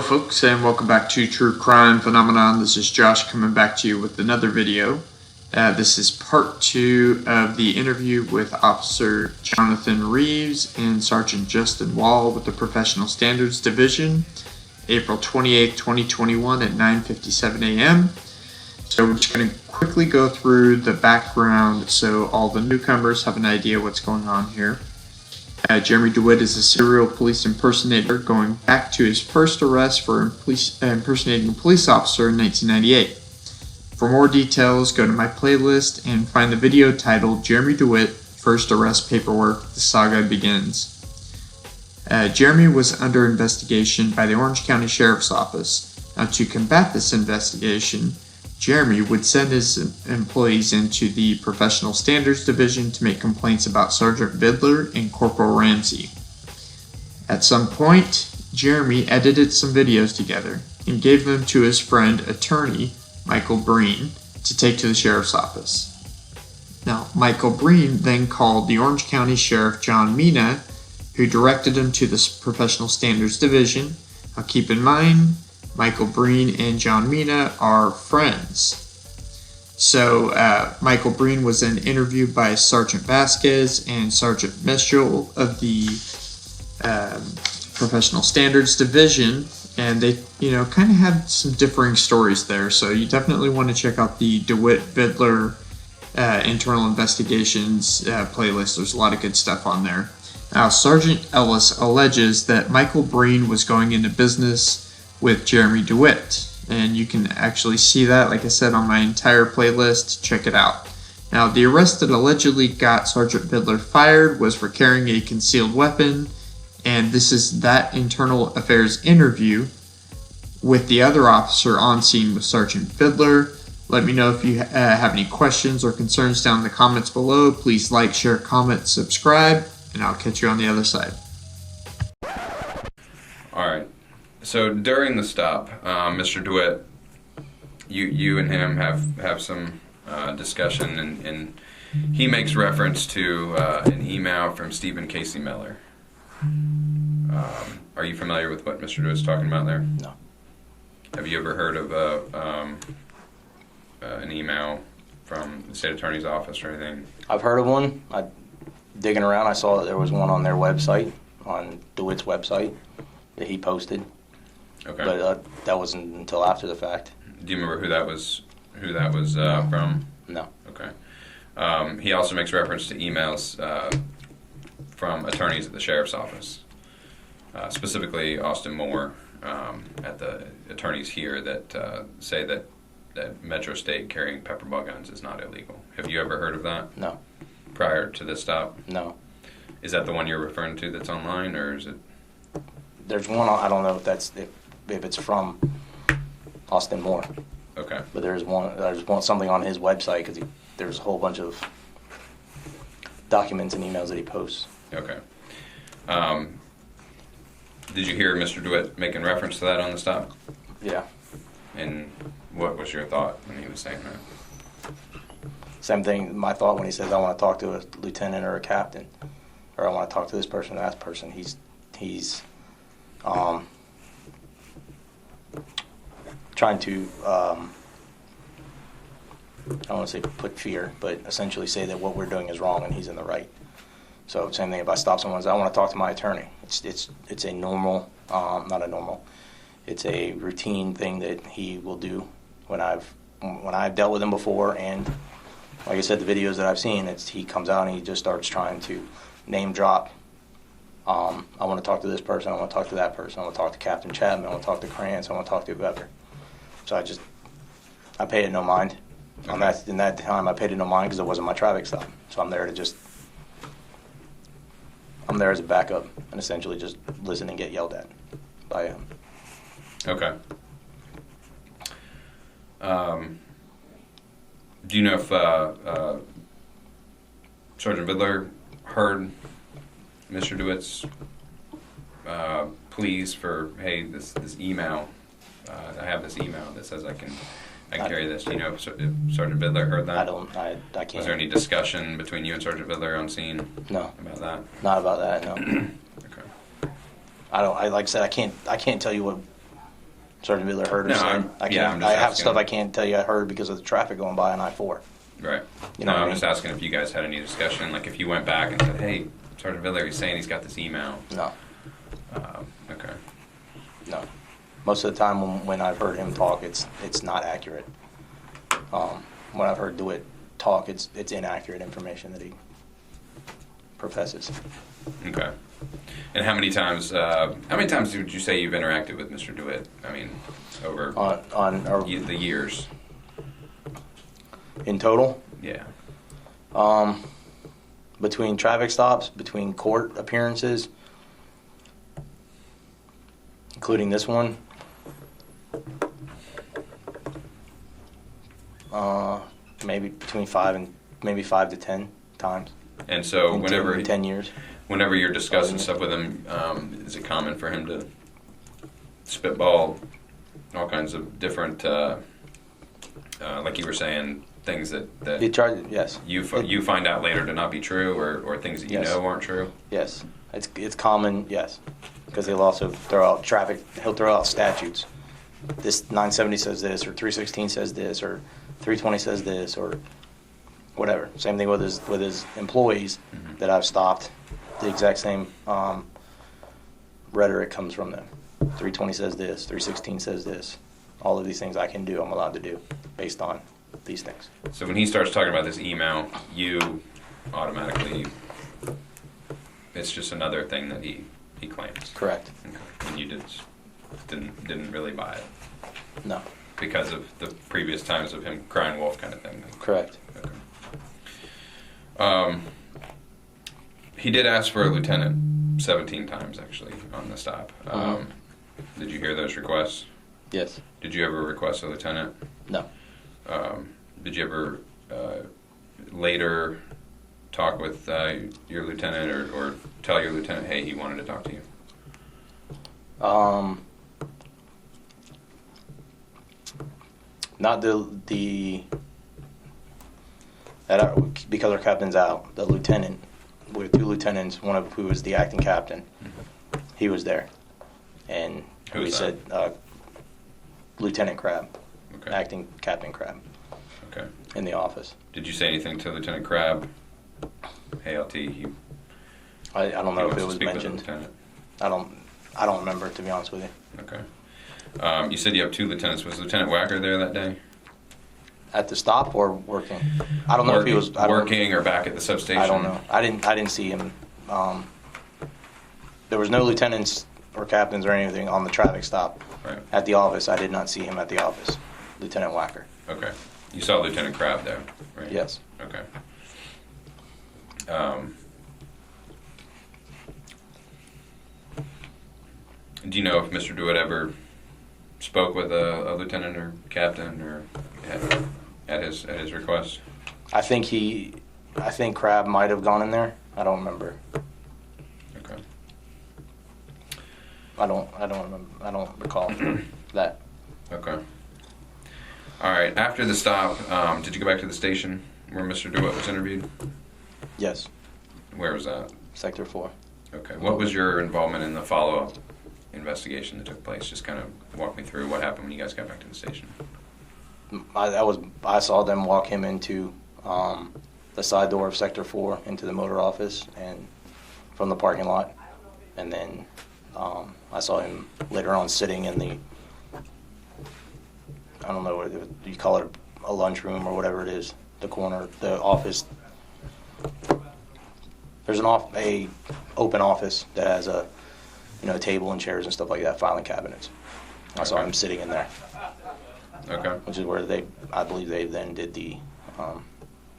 Hello folks, and welcome back to True Crime Phenomenon. This is Josh coming back to you with another video. This is part 2 of the interview with Officer Johnathen Reeves and Sergeant Justin Wall with the Professional Standards Division, April 28, 2021 at 9:57 a.m. So we're just going to quickly go through the background so all the newcomers have an idea what's going on here. Jeremy Dewitte is a serial police impersonator going back to his first arrest for impersonating a police officer in 1998. For more details, go to my playlist and find the video titled Jeremy Dewitte First Arrest Paperwork, The Saga Begins. Jeremy was under investigation by the Orange County Sheriff's Office. Now, to combat this investigation, Jeremy would send his employees into the Professional Standards Division to make complaints about Sergeant Vidler and Corporal Ramsey. At some point, Jeremy edited some videos together and gave them to his friend, attorney Michael Breen, to take to the Sheriff's Office. Now, Michael Breen then called the Orange County Sheriff John Mina, who directed him to the Professional Standards Division. Now, keep in mind, Michael Breen and John Mina are friends. So Michael Breen was then interviewed by Sergeant Vasquez and Sergeant Meschel of the Professional Standards Division, and they, kind of had some differing stories there. So you definitely want to check out the DeWitt Vidler Internal Investigations playlist. There's a lot of good stuff on there. Now, Sergeant Ellis alleges that Michael Breen was going into business with Jeremy Dewitte, and you can actually see that, like I said, on my entire playlist. Check it out. Now, the arrest that allegedly got Sergeant Vidler fired was for carrying a concealed weapon, and this is that internal affairs interview with the other officer on scene with Sergeant Vidler. Let me know if you have any questions or concerns down in the comments below. Please like, share, comment, subscribe, and I'll catch you on the other side. All right. So during the stop, Mr. DeWitte, you and him have some discussion, and he makes reference to an email from Stephen Casey Miller. Are you familiar with what Mr. DeWitte's talking about there? No. Have you ever heard of an email from the state attorney's office or anything? I've heard of one. Digging around, I saw that there was one on their website, on DeWitte's website, that he posted. Okay. But that wasn't until after the fact. Do you remember who that was from? No. Okay. He also makes reference to emails from attorneys at the sheriff's office, specifically Austin Moore, at the attorneys here that say that Metro State carrying pepper ball guns is not illegal. Have you ever heard of that? No. Prior to this stop? No. Is that the one you're referring to that's online, or is it? There's one, I don't know if it's from Austin Moore. Okay. But there's something on his website, because there's a whole bunch of documents and emails that he posts. Okay. Did you hear Mr. DeWitte making reference to that on the stop? Yeah. And what was your thought when he was saying that? Same thing, my thought when he says, I want to talk to a lieutenant or a captain, or I want to talk to this person or that person. He's trying to, I don't want to say put fear, but essentially say that what we're doing is wrong and he's in the right. So same thing, if I stop someone and say, I want to talk to my attorney. It's a normal, not a normal, it's a routine thing that he will do when I've dealt with him before, and like I said, the videos that I've seen, he comes out and he just starts trying to name drop. I want to talk to this person, I want to talk to that person, I want to talk to Captain Chapman, I want to talk to Krantz, I want to talk to whoever. So I paid it no mind. Okay. In that time, I paid it no mind because it wasn't my traffic stop. So I'm there as a backup and essentially just listen and get yelled at by him. Okay. Do you know if Sergeant Vidler heard Mr. DeWitte's pleas for, hey, this email, I have this email that says I can carry this. Do you know if Sergeant Vidler heard that? I can't. Was there any discussion between you and Sergeant Vidler on scene? No. About that? Not about that, no. Okay. Like I said, I can't tell you Sergeant Vidler heard or No, said. I'm I just have asking. stuff I can't tell you I heard because of the traffic going by on I-4. Right. You know what I I'm mean? just asking if you guys had any discussion, like if you went back and said, hey, Sergeant Vidler, he's saying he's got this email. No, Okay. no. Most of the time when I've heard him talk, it's not accurate. When I've heard Dewitte talk, it's inaccurate information that he professes. Okay. And how many times would you say you've interacted with Mr. Dewitte? I mean, over the years. In total, Yeah. between traffic stops, between court appearances, including this one, maybe between 5 to 10 times. And so in 10 years. Whenever you're discussing stuff with him, is it common for him to spitball all kinds of different, like you were saying, things that He tried, yes. you find out later to not be true, or things that you Yes. know aren't true? Yes, it's common, yes, because he'll also throw out traffic. He'll throw out statutes. This 970 says this, or 316 says this, or 320 says this, or whatever. Same thing with his employees that I've stopped. The exact same rhetoric comes from them. 320 says this, 316 says this. All of these things I can do, I'm allowed to do, based on these things. So when he starts talking about this email, you automatically, it's just another thing that he claims. Correct. Okay. And you didn't really buy it No. because of the previous times of him crying wolf kind of thing. Correct. Okay. He did ask for a lieutenant 17 times actually on the stop. Did you hear those requests? Yes. Did you ever request a lieutenant? No. Did you ever later talk with your lieutenant or tell your lieutenant, hey, he wanted to talk to you? Not because our captain's out. The lieutenant, we have two lieutenants, one of who was the acting captain. He was there, and Who we was said Lieutenant Crab, Okay. acting Captain Crab, Okay. in the office. Did you say anything to Lieutenant Crab? Hey, LT, I don't know if it was mentioned. Lieutenant. I don't remember, to be honest with you. Okay. You said you have two lieutenants. Was Lieutenant Wacker there that day? At the stop or working? I don't know if he was working or back at the substation. I don't know. I didn't see him. There was no lieutenants or captains or anything on the traffic stop. Right. At the office, I did not see him at the office. Lieutenant Wacker. Okay. You saw Lieutenant Crab there, right? Yes. Okay. Do you know if Mr. Dewitte ever spoke with a lieutenant or captain or at his request? I think Crab might have gone in there. I don't remember. Okay. I don't remember. I don't recall that. Okay. All right. After the stop, did you go back to the station where Mr. Dewitte was interviewed? Yes. Where was that? Sector 4. Okay. What was your involvement in the follow-up investigation that took place? Just kind of walk me through what happened when you guys got back to the station. I saw them walk him into the side door of Sector 4 into the motor office and from the parking lot, and then I saw him later on sitting in the, I don't know what you call it, a lunchroom or whatever it is, the corner, the office. There's a open office that has a table and chairs and stuff like that, filing cabinets. I saw him sitting in there. Okay. Which is where I believe they then did the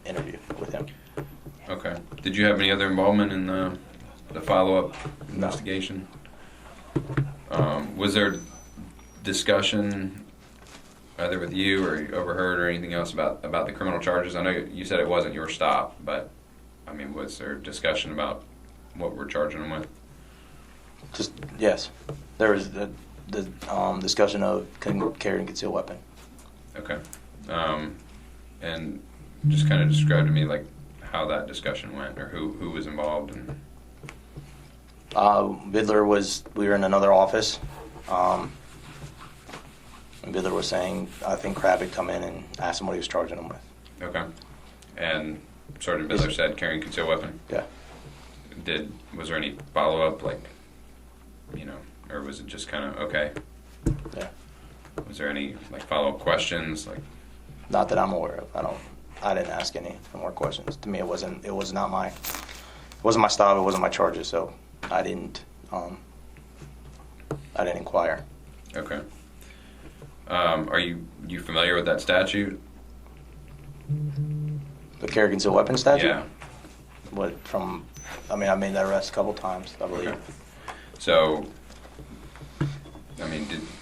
interview with him. Okay. Did you have any other involvement in the follow-up investigation? Was there discussion either with you or overheard or anything else about the criminal charges? I know you said it wasn't your stop, but I mean, was there discussion about what we're charging them with? Just yes, there was the discussion of carrying a concealed weapon. Okay. And just kind of describe to me like how that discussion went or who was involved. And We were in another office. And Bidler was saying, I think Crab had come in and asked him what he was charging him with. Okay. And Sergeant Bidler said carrying concealed weapon? Yeah. Was there any follow-up, like, or was it just kind of, okay? Yeah. Was there any, like, follow-up questions, like? Not that I'm aware of. I didn't ask any more questions. To me, it wasn't my style, it wasn't my charges, so I didn't inquire. Okay. Are you familiar with that statute? The carry concealed weapon statute? Yeah. I made that arrest a couple times, I believe. Okay. So,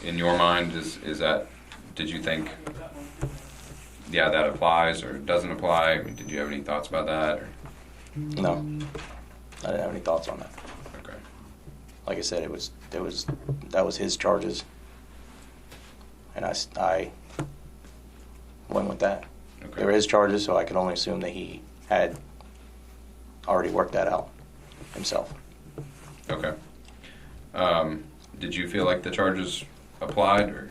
in your mind, did you think, yeah, that applies or doesn't apply? Did you have any thoughts about that? Or? No, I didn't have any thoughts on that. Okay. Like I said, that was his charges, and I went with that. Okay. They were his charges, so I could only assume that he had already worked that out himself. Okay. Did you feel like the charges applied, or?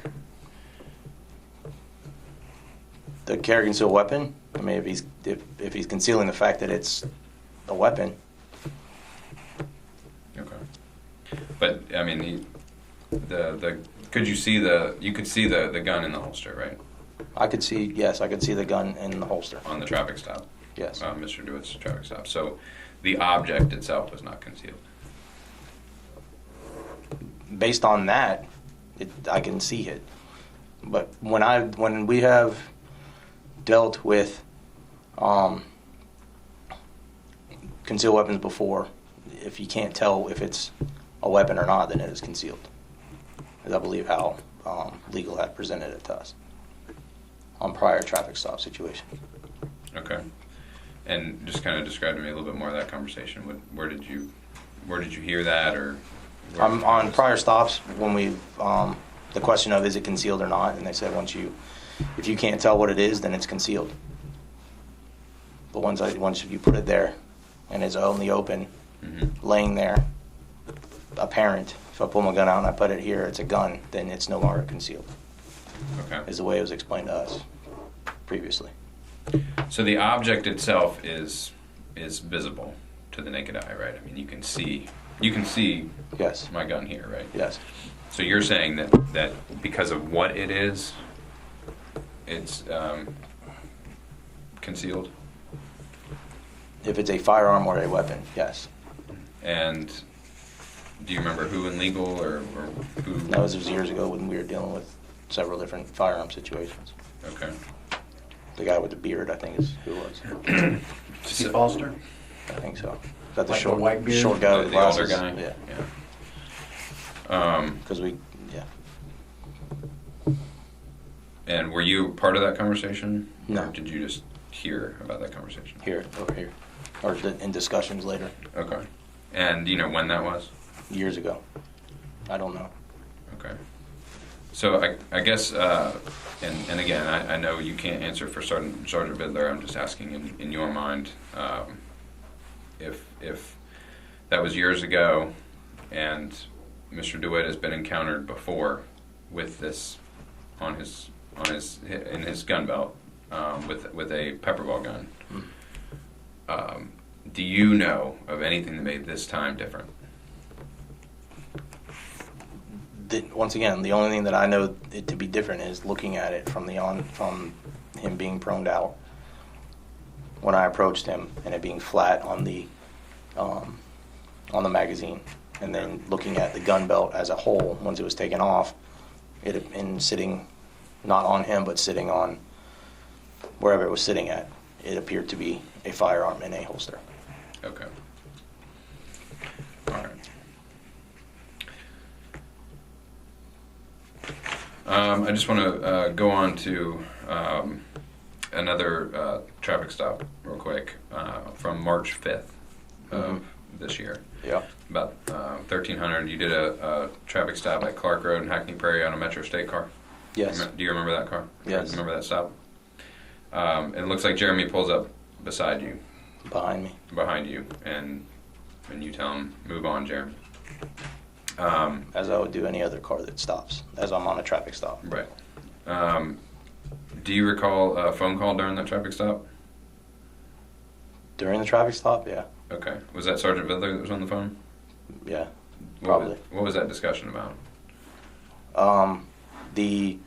The carry concealed weapon. If he's concealing the fact that it's a weapon. Okay. But could you see the gun in the holster, right? I could see the gun in the holster. On the traffic stop. Yes. Mr. Dewitte's traffic stop. So the object itself was not concealed. Based on that, I can see it. But when we have dealt with concealed weapons before, if you can't tell if it's a weapon or not, then it is concealed. I believe how legal had presented it to us on prior traffic stop situations. Okay. And just kind of describe to me a little bit more of that conversation. Where did you hear that, or? On prior stops, when the question of is it concealed or not, and they said if you can't tell what it is, then it's concealed. But once you put it there, and it's only open, laying there, apparent. If I pull my gun out and I put it here, it's a gun, then it's no longer concealed. Okay. Is the way it was explained to us previously. So the object itself is visible to the naked eye, right? You can see Yes. my gun here, right? Yes. So you're saying that because of what it is, it's concealed? If it's a firearm or a weapon, yes. And do you remember who in legal or who? That was years ago when we were dealing with several different firearm situations. Okay. The guy with the beard, I think, is who it was. Steve Foster? I think so. Is that the Like short, the white beard? short guy with The older glasses? guy? Yeah. Yeah. Because And were you part of that conversation? No. Or did you just hear about that conversation? over here. Or in discussions later, Okay. And do you know when that was? years ago. I don't know. Okay. So I guess, and again, I know you can't answer for Sergeant Bidler. I'm just asking in your mind, if that was years ago, and Mr. Dewitte has been encountered before with this in his gun belt, with a pepperball gun. Do you know of anything that made this time different? Once again, the only thing that I know it to be different is looking at it from him being proned out when I approached him, and it being flat on the magazine, and then looking at the gun belt as a whole once it was taken off, and sitting not on him but sitting on wherever it was sitting at, it appeared to be a firearm in a holster. Okay. All right. I just want to go on to another traffic stop real quick from March 5th of this year. Yeah. About 1300. You did a traffic stop at Clark Road in Hackney Prairie on a Metro State car. Yes. Do you remember that car? Yes. Remember that stop? It looks like Jeremy pulls up beside you. Behind you, and you tell him, "Move on, Jeremy." As I would do any other car that stops, as I'm on a traffic stop. Right. Do you recall a phone call during that traffic stop? During the traffic stop, yeah. Okay. Was that Sergeant Vidler that was on the phone? Yeah, probably. What was that discussion about? The